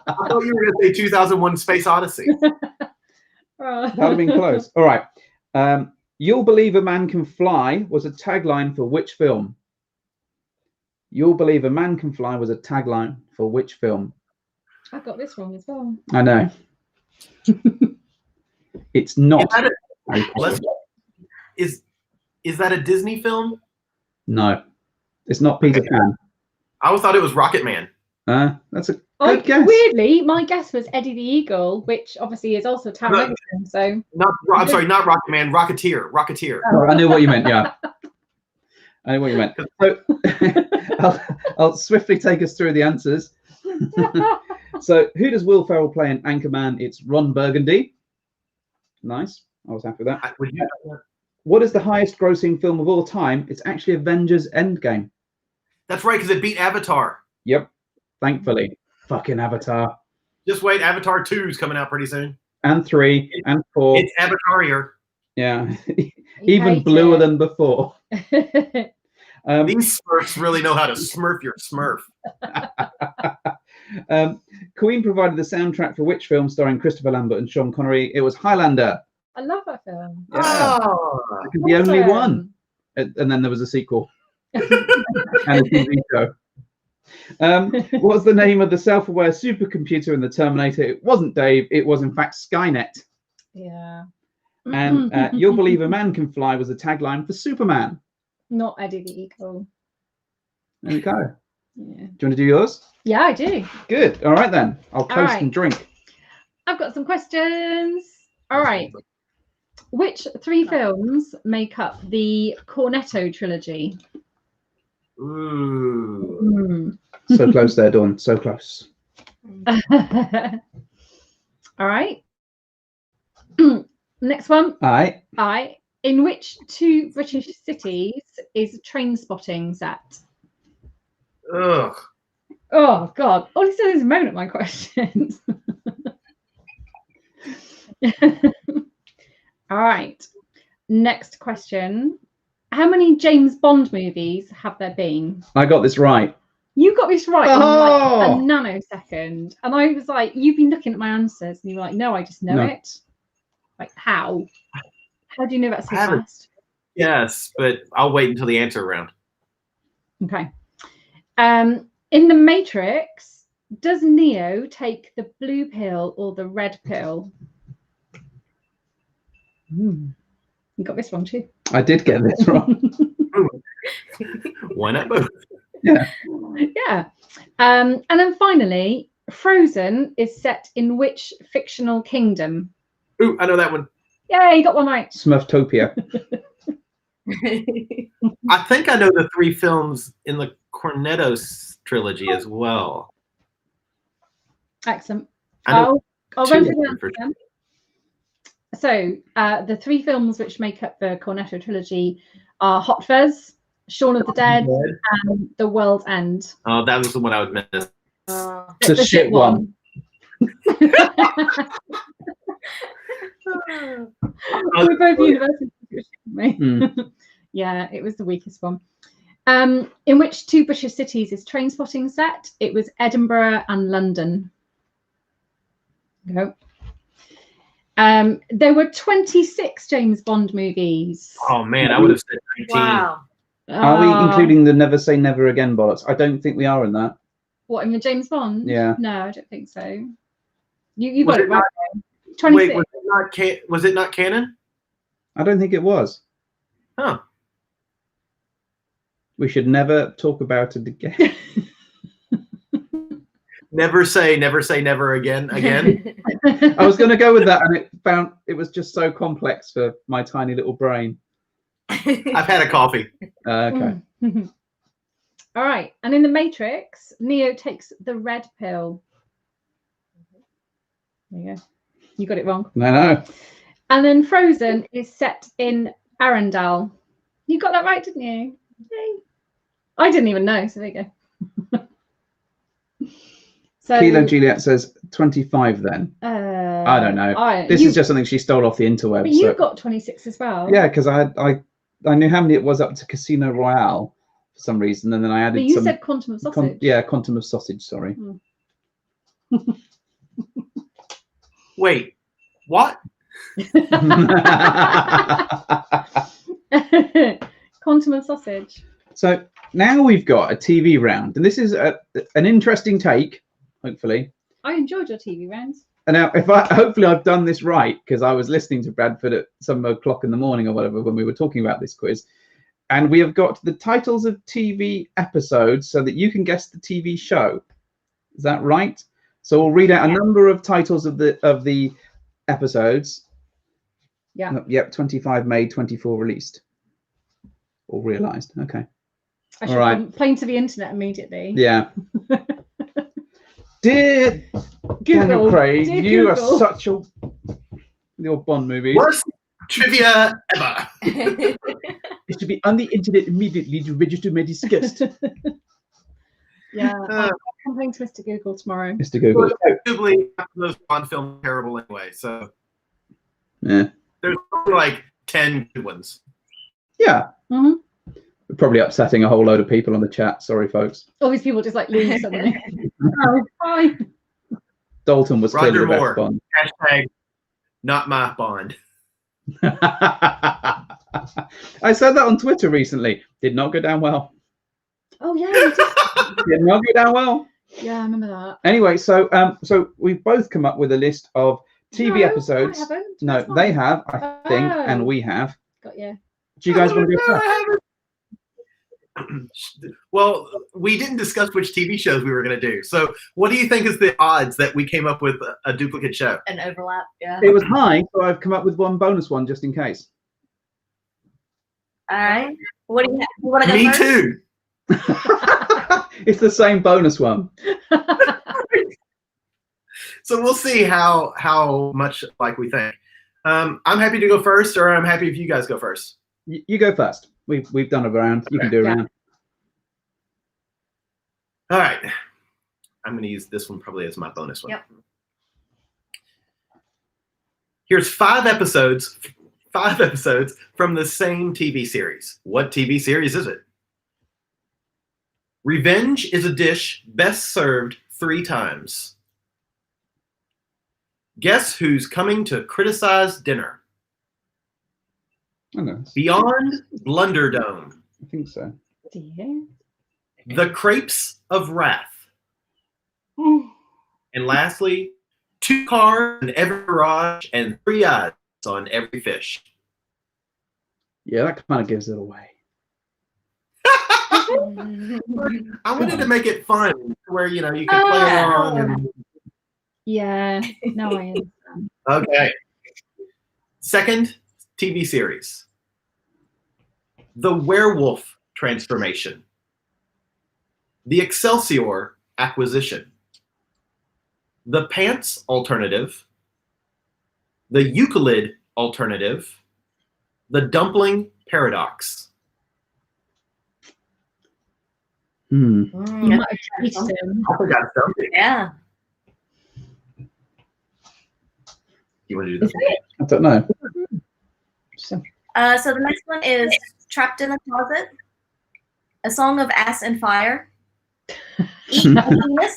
thought you were gonna say 2001: Space Odyssey. That would have been close. All right. You'll Believe a Man Can Fly was a tagline for which film? You'll Believe a Man Can Fly was a tagline for which film? I got this wrong as well. I know. It's not. Is that a Disney film? No, it's not Peter Pan. I always thought it was Rocket Man. That's a good guess. Weirdly, my guess was Eddie the Eagle, which obviously is also Taron Egerton. So I'm sorry, not Rocket Man, Rocketeer. Oh, I knew what you meant. Yeah, I knew what you meant. So I'll swiftly take us through the answers. So, who does Will Ferrell play in Anchorman? It's Ron Burgundy. Nice. I was happy with that. Would you? What is the highest grossing film of all time? It's actually Avengers Endgame. That's right, because it beat Avatar. Yep. Thankfully. Fucking Avatar. Just wait, Avatar 2 is coming out pretty soon. And 3 and 4. It's Avatarier. Yeah. You Even hate bluer it. than before. These Smurfs really know how to smurf your Smurf. Queen provided the soundtrack for which film starring Christopher Lambert and Sean Connery? It was Highlander. I love that film. Yeah. Oh. The only one. Awesome. And then there was a sequel. And a TV show. What was the name of the self-aware supercomputer in the Terminator? It wasn't Dave. It was, in fact, Skynet. Yeah. And You'll Believe a Man Can Fly was the tagline for Superman. Not Eddie the Eagle. There you go. Yeah. Do you want to do yours? Yeah, I do. Good. All right, then. I'll toast right. and drink. I've got some questions. All right. Which 3 films make up the Cornetto trilogy? Ooh. So close there, Dawn. So close. All right. Next one. All right. In which 2 British cities is Train Spotting set? Ugh. Oh, God. All he said is moan at my questions. All right. Next question. How many James Bond movies have there been? I got this right. You got this right Oh! in like a nanosecond. And I was like, you've been looking at my answers. And you were like, no, I just know No. it. Like, how? How do you know that so I haven't- fast? Yes, but I'll wait until the answer round. Okay. In The Matrix, does Neo take the blue pill or the red pill? You got this one too. I did get this wrong. Why not both? Yeah. Yeah. And then finally, Frozen is set in which fictional kingdom? Ooh, I know that one. Yeah, you got one right. Smurftopia. I think I know the 3 films in the Cornetto trilogy as well. Excellent. I know I'll 2 run of through the them for answers then. So the 3 films which make up the Cornetto trilogy are Hot Fuzz, Shaun of the Dead, and The World's End. Oh, that was the one I would miss. The shit one. We're both universities. Mm. Yeah, it was the weakest one. In which 2 British cities is Train Spotting set? It was Edinburgh and London. Go. There were 26 James Bond movies. Oh man, I would have said 19. Wow. Are we including the Never Say Never Again bollocks? I don't think we are in that. What, in the James Bond? Yeah. No, I don't think so. You Was got it it right. Wait, 26. was it not canon? I don't think it was. Huh. We should never talk about it again. Never say never again. I was going to go with that, and it was just so complex for my tiny little brain. I've had a coffee. Okay. All right. And in The Matrix, Neo takes the red pill. There you go. You got it wrong. No. And then Frozen is set in Arendelle. You got that right, didn't you? Yay. I didn't even know, so there you go. So, Kilo Juliet says 25 then. I don't know. This is just something she stole off the interwebs. But you got 26 as well. Yeah, because I knew how many it was up to Casino Royale for some reason, and then I added But you said Quantum of Sausage. Quantum of Sausage, sorry. Wait, what? Quantum of Sausage. So now we've got a TV round, and this is an interesting take, hopefully. I enjoyed your TV rounds. And now, hopefully I've done this right, because I was listening to Bradford at some o'clock in the morning or whatever when we were talking about this quiz, and we have got the titles of TV episodes so that you can guess the TV show. Is that right? So we'll read out a number of titles of the episodes. Yeah. Yep. 25 made, 24 released, or realised. Okay. I should All complain to the internet immediately. Yeah. Dear Daniel Craig, you are such a Your Bond movies. Worst trivia ever. It should be on the internet immediately to register my disgust. Yeah, I'm coming to Mr. Google tomorrow. Mr. Google. Arguably, those Bond films are terrible anyway. So Yeah. there's only like 10 good ones. Yeah. Mm-hmm. We're probably upsetting a whole load of people on the chat. Sorry, folks. All these people just like leave suddenly. Oh, it's fine. Dalton was Roger clearly the Moore. best Bond. Hashtag not my Bond. I said that on Twitter recently. Did not go down well. Oh yeah, you did. Did not go down well. Yeah, I remember that. Anyway, so we've both come up with a list of TV No, episodes. I haven't. No, That's they fine. have, I think, Oh. and we have. Got you. Do you guys want to go first? Well, we didn't discuss which TV shows we were going to do. So what do you think is the odds that we came up with a duplicate show? An overlap, yeah. It was high, so I've come up with one bonus one just in case. All right. What do you want to go Me first? too. It's the same bonus one. So we'll see how much like we think. I'm happy to go first, or I'm happy if you guys go first. You go first. We've done a round. You can do a round. All right. I'm going to use this one probably as my bonus one. Yep. Here's 5 episodes from the same TV series. What TV series is it? Revenge is a dish best served 3 times. Guess who's coming to criticize dinner? I know. Beyond Blunderdome. I think so. Dear. The Crepes of Wrath. And lastly, 2 cars in every garage and 3 eyes on every fish. Yeah, that kind of gives it away. I wanted to make it fun where, you can play along. And... Yeah, no, I understand. Okay. Second TV series. The Werewolf Transformation. The Excelsior Acquisition. The Pants Alternative. The Euclid Alternative. The Dumpling Paradox. Hmm. You might have chased him. I forgot something. Yeah. You want to do this? I don't know. So, So the next one is Trapped in the Closet, A Song of Ass and Fire, Eat Penis,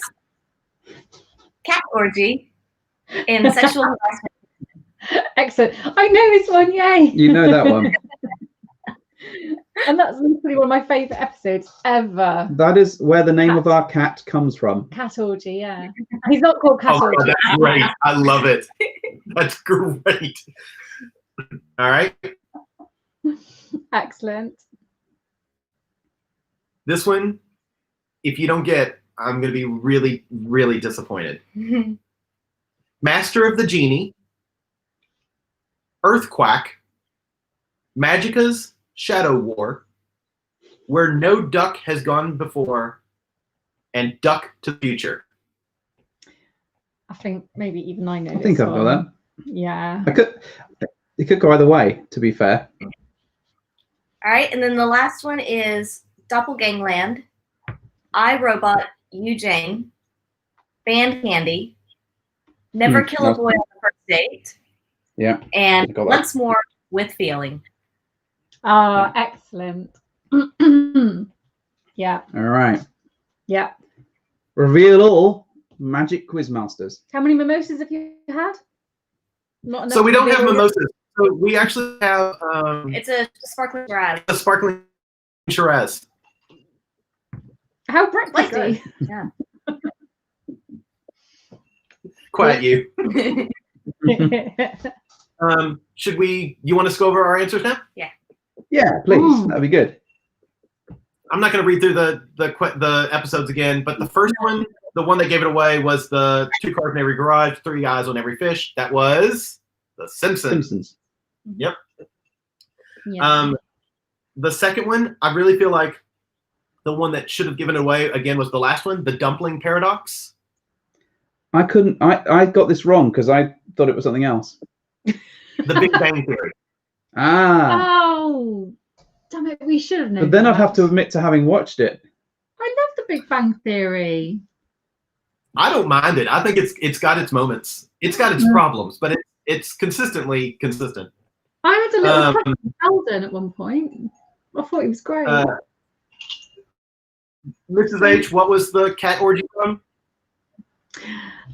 Cat Orgy, and Sexual Harassment. excellent. I know this one, yay! You know that one. And that's literally one of my favourite episodes ever. That is where the name of our cat comes from. Cat Orgy, yeah. He's not called Cat Oh, Orgy. God, that's great. I love it. That's great. All right. Excellent. This one, if you don't get, I'm going to be really, really disappointed. Master of the Genie, Earthquack, Magica's Shadow War, Where No Duck Has Gone Before, and Duck to the Future. I think maybe even I know I think this I've got one. that. Yeah. It could go either way, to be fair. All right, and then the last one is Doppelgangland, I, Robot, You, Jane, Band Candy, Never Kill a that's- Boy on the First Date, Yeah. and Got that. Once More with Feeling. Oh, excellent. Yeah, All right. yeah. Reveal all Magic Quizmasters. How many mimosas have you had? Not enough So we to don't have reveal it? mimosas. So we actually have It's a sparkling Shiraz. a sparkling Shiraz. How Like breakfasty. good. Yeah. Quiet you. Should we? You want us to go over our answers now? Yeah, please. Mm. That'd be good. I'm not going to read through the episodes again, but the first one, the one that gave it away, was the 2 cars in every garage, 3 eyes on every fish. That was The Simpsons. Simpsons. Yeah. The second one, I really feel like the one that should have given it away again was the last one, The Dumpling Paradox. I got this wrong because I thought it was something else. The Big Bang Theory. Oh, damn it! We should have known. But then I'd that. have to admit to having watched it. I love The Big Bang Theory. I don't mind it. I think it's got its moments. It's got its problems, but it's consistently consistent. I had a little crush on Sheldon at one point. I thought he was great. Mrs. H, what was the cat orgy from?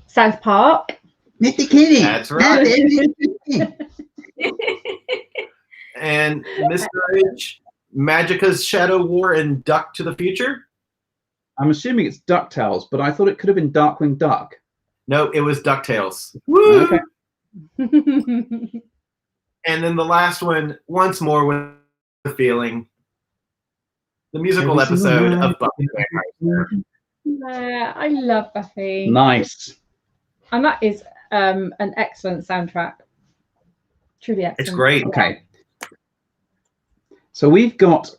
South Park. Mr. Kitty. That's right. And Mr. H, Magica's Shadow War and Duck to the Future? I'm assuming it's DuckTales, but I thought it could have been Darkwing Duck. No, it was DuckTales. Woo! Okay. And then the last one, once more with the feeling. The musical Every single episode night. of Buffy the Vampire Slayer. Yeah, I love Buffy. Nice. And that is an excellent soundtrack. Truly excellent. It's great. Okay. So we've got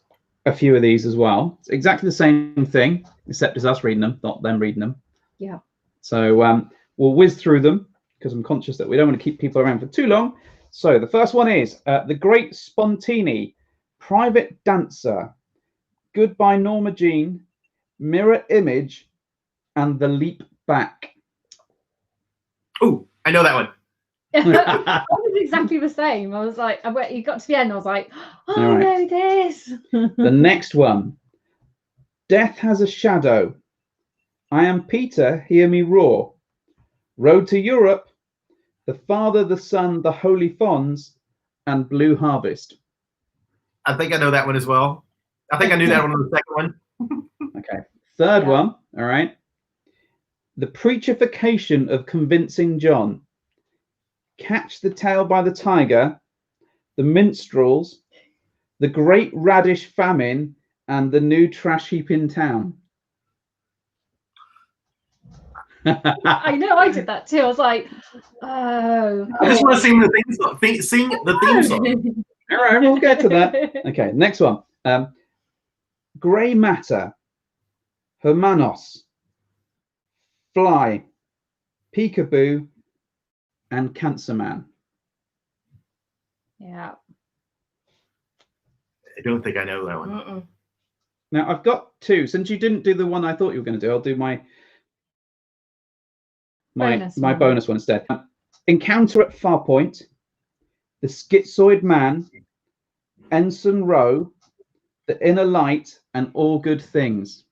a few of these as well. It's exactly the same thing, except it's us reading them, not them reading them. Yeah. So we'll whiz through them because I'm conscious that we don't want to keep people around for too long. So the first one is The Great Spontini, Private Dancer, Goodbye Norma Jean, Mirror Image, and The Leap Back. Ooh, I know that one. That was exactly the same. I was like, you got to the end, I was like, oh, All right. I know this. The next one, Death Has a Shadow, I Am Peter, Hear Me Roar, Road to Europe, The Father, the Son, the Holy Fonz, and Blue Harvest. I think I know that one as well. I think I knew that one on the second one. Okay. Third Yeah. one, all right. The Preachification of Convincing John, Catch the Tail by the Tiger, The Minstrels, The Great Radish Famine, and The New Trash Heap in Town. I know, I did that too. I was like, oh. I just want to sing the theme song. Sing the theme song. All right, we'll get to that. Okay, next one. Grey Matter, Hermanos, Fly, Peekaboo, and Cancer Man. Yeah. I don't think I know that one. Mm-mm. Now I've got two. Since you didn't do the one I thought you were going to do, I'll do my Bonus one. bonus one instead. Encounter at Farpoint, The Schizoid Man, Ensign Row, The Inner Light, and All Good Things.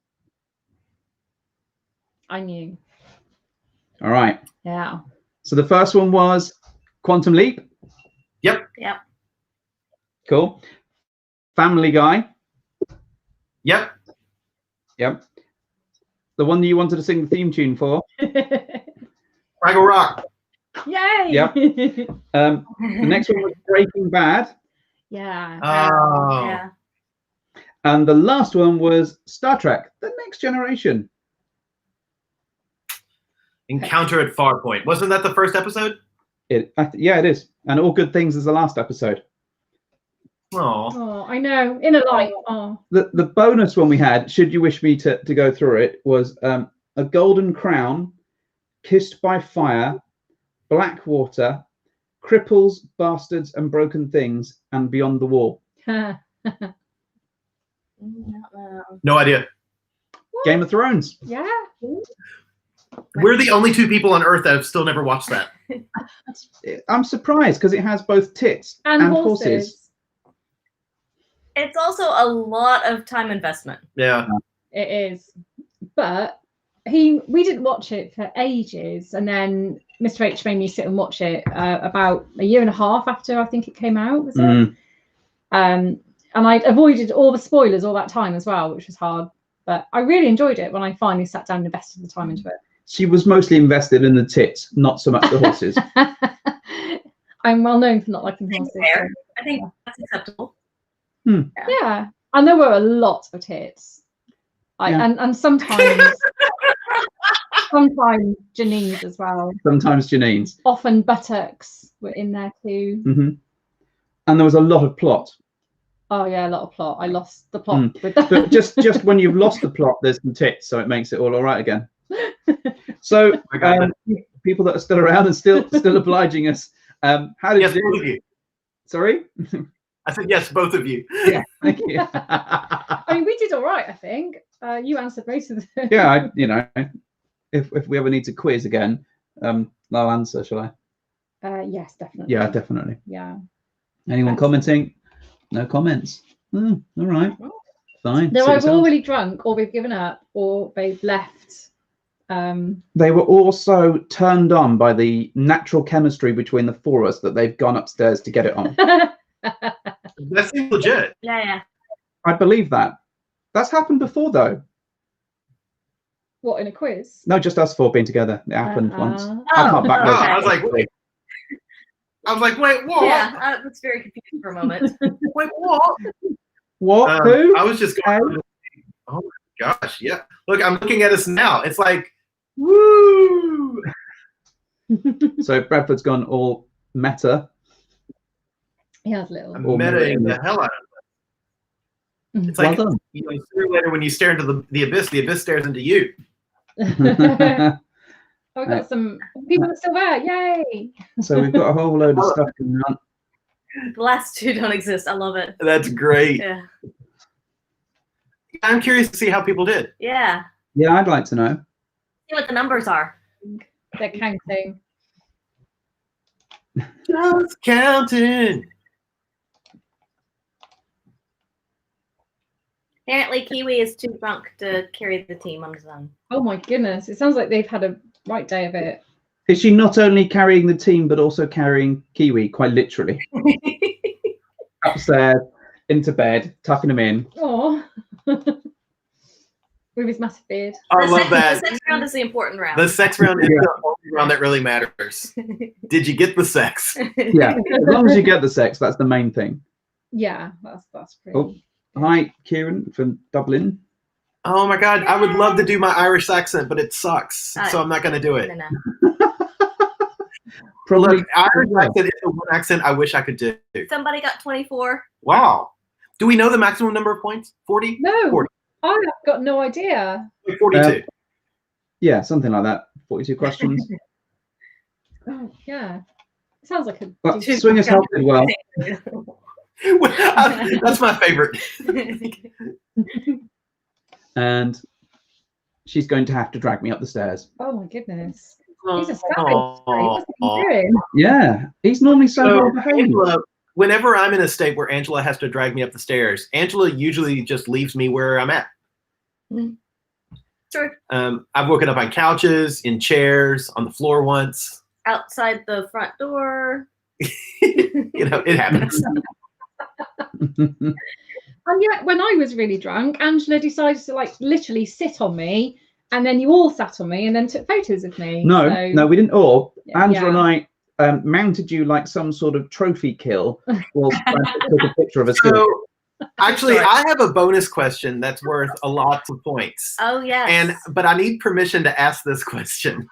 I knew. All right. Yeah. So the first one was Quantum Leap. Yep. Yep. Cool. Family Guy. Yep. Yep. The one that you wanted to sing the theme tune for. Fraggle Rock. Yay! Yep. The next one was Breaking Bad. Yeah. Oh. Yeah. And the last one was Star Trek, The Next Generation. Encounter at Farpoint. Wasn't that the first episode? Yeah, it is. And All Good Things is the last episode. Oh. Oh, I know. In a light. Oh. The bonus one we had, should you wish me to go through it, was A Golden Crown, Kissed by Fire, Blackwater, Cripples, Bastards, and Broken Things, and Beyond the Wall. No idea. Game of Thrones. Yeah. We're the only two people on Earth that have still never watched that. I'm surprised because it has both tits And and horses. horses. It's also a lot of time investment. Yeah. It is. But we didn't watch it for ages, and then Mr. H made me sit and watch it about a year and a half after I think it came out, was it? And I avoided all the spoilers all that time as well, which was hard. But I really enjoyed it when I finally sat down and invested the time into it. She was mostly invested in the tits, not so much the horses. I'm well known for not liking horses. Fair. so- I think that's acceptable. Yeah, and there were a lot of tits. Yeah. And sometimes Janine's as well. Sometimes Janine's. Often buttocks were in there too. And there was a lot of plot. Oh yeah, a lot of plot. I lost the plot with that. But just when you've lost the plot, there's some tits, so it makes it all right again. So I got people that are still around and still obliging us, how did Yes, you both of do? you. Sorry? I said yes, both of you. Yeah, thank you. I mean, we did all right, I think. You answered most of them. Yeah, you know, if we ever need to quiz again, I'll answer, shall I? Yes, definitely. Yeah, definitely. Yeah. Anyone Excellent. commenting? No comments. All right. Fine. They're Suit either all yourselves. really drunk, or they've given up, or they've left. They were also turned on by the natural chemistry between the four of us that they've gone upstairs to get it on. That seems legit. Yeah. I believe that. That's happened before, though. What, in a quiz? No, just us four being together. It happened once. Oh, I can't back those okay. up. I was like, wait, what? Yeah, I was very confused for a moment. Wait, what? What? Who? I was just going, oh my gosh, yeah. Look, I'm looking at us now. It's like, woo! So Bradford's gone all meta. he has little. I'm metaing the hell out of it. It's like, Well done. you know, sooner or later when you stare into the abyss stares into you. I've got some people that are still there. Yay! So we've got a whole load of stuff going on. The last two don't exist. I love it. That's great. Yeah. I'm curious to see how people did. Yeah. Yeah, I'd like to know. See what the numbers are. They're counting. Just counting. Apparently, Kiwi is too drunk to carry the team on his own. Oh my goodness! It sounds like they've had a right day of it. Is she not only carrying the team, but also carrying Kiwi, quite literally? Upstairs, into bed, tucking him in. Oh, with his massive beard. I love that. The sex round is the important round. The sex round is the only round that really matters. Did you get the sex? Yeah, as long as you get the sex, that's the main thing. Yeah, that's pretty. Oh. Hi, Kieran from Dublin. Oh my God, I would love to do my Irish accent, but it sucks, so I'm not going to do it. No. Probably. Look, Irish accent is the one accent I wish I could do. Somebody got 24. Wow. Do we know the maximum number of points? 40? No, 40. I've got no idea. Like 42. Yeah, something like that. 42 questions. Oh, yeah. It sounds like a. But Swingers helped it well. That's my favorite. And she's going to have to drag me up the stairs. Oh my goodness. He's a savage. What's he doing? Yeah, he's normally so well behaved. Angela, whenever I'm in a state where Angela has to drag me up the stairs, Angela usually just leaves me where I'm at. Sure. I've woken up on couches, in chairs, on the floor once. Outside the front door. You know, it happens. And yet, when I was really drunk, Angela decided to like literally sit on me, and then you all sat on me, and then took photos of me. No, we didn't all. Yeah. Angela and I mounted you like some sort of trophy kill whilst I took a picture of us. So, actually, I have a bonus question that's worth a lot of points. Oh, yes. But I need permission to ask this question.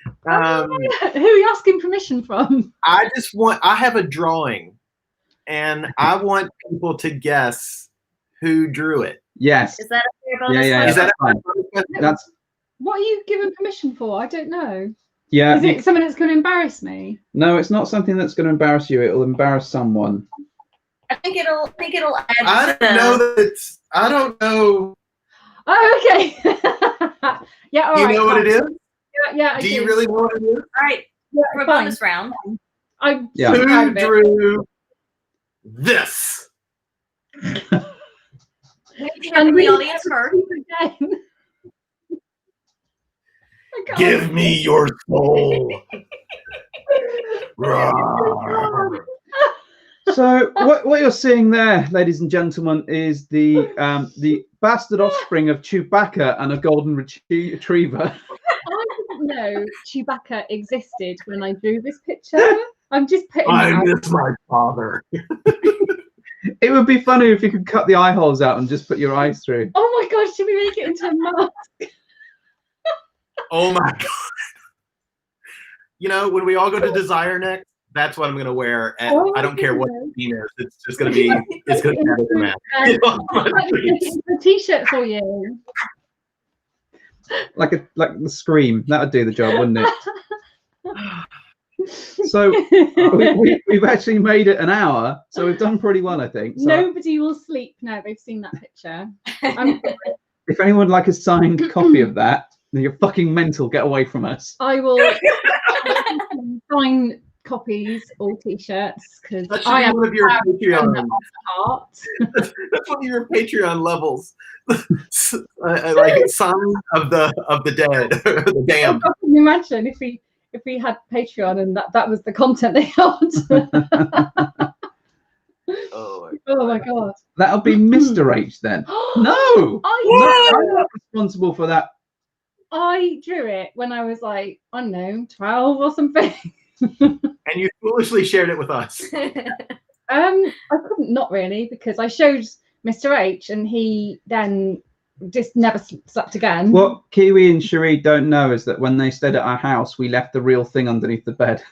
Who are you asking permission from? I have a drawing, and I want people to guess who drew it. Yes. Is that a fair bonus? Yeah. Is that Fine. That's What are you giving permission for? I don't know. yeah. Is it something that's going to embarrass me? No, it's not something that's going to embarrass you. It'll embarrass someone. I think it'll add I to don't know that it's. I don't know. Oh, okay. Yeah, all Do you right. know what it is? Yeah, I Do you really know what it is? All right. Yeah, For a fine. bonus round. I'm Yeah. so proud Who of it. drew this? And the audience heard. Again. I can't- Give me your soul. Rawr. So what you're seeing there, ladies and gentlemen, is the bastard offspring of Chewbacca and a golden retriever. I didn't know Chewbacca existed when I drew this picture. I'm just putting I it out. miss my father. It would be funny if you could cut the eye holes out and just put your eyes through. Oh my gosh, should we make it into a mask? Oh my god. You know, when we all go to Desire next, that's what I'm gonna wear. Oh I don't care what goodness. the theme is. It's just gonna be. It's gonna be a man. A t-shirt for you. Like the scream. That would do the job, wouldn't it? So we've actually made it an hour, so we've done pretty well, I think. So Nobody will sleep now they've seen that picture. if anyone would like a signed copy of that, then you're fucking mental. Get away from us. I will sign copies or t-shirts because That should I be am one of your Patreon. heart. That's one of your Patreon levels. Like Sons of the Dead, the Damned. Can you imagine if we had Patreon and that was the content they had? Oh my god. That'll be Mr. H then. No, I'm not responsible for that. I drew it when I was like, I don't know, 12 or something. And you foolishly shared it with us. I couldn't not really because I showed Mr. H and he then just never slept again. What Kiwi and Cherie don't know is that when they stayed at our house, we left the real thing underneath the bed.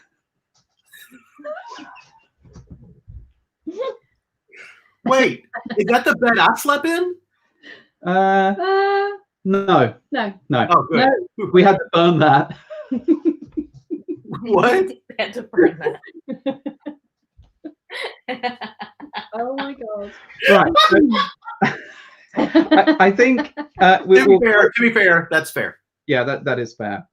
Wait, is that the bed I slept in? No. Oh, good. No. We had to burn that. What? They had to burn that. Oh my god. Right. I think To be fair, that's fair. Yeah, that is fair.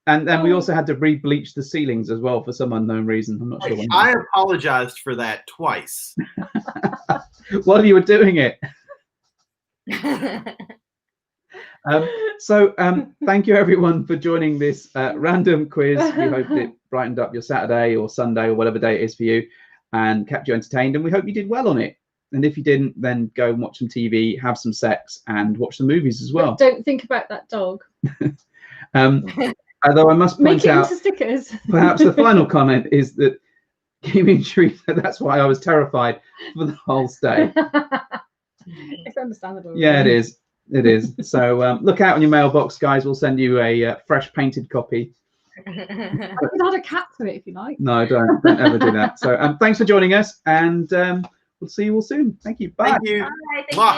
And then we also had to re-bleach the ceilings as well for some unknown reason. I'm not sure why. I apologized for that twice. While you were doing it. Thank you everyone for joining this random quiz. We hope it brightened up your Saturday or Sunday or whatever day it is for you and kept you entertained, and we hope you did well on it. And if you didn't, then go and watch some TV, have some sex, and watch some movies as well. But don't think about that dog. Although I must point out, into stickers. Perhaps the final comment is that Kiwi and Cherie said that's why I was terrified for the whole stay. It's understandable. Yeah, it is. It is. So look out in your mailbox, guys. We'll send you a fresh painted copy. I could add a cat to it if you like. No, don't ever do that. So thanks for joining us, and we'll see you all soon. Thank you. Bye. Thank you. Bye, thank Mwah. you.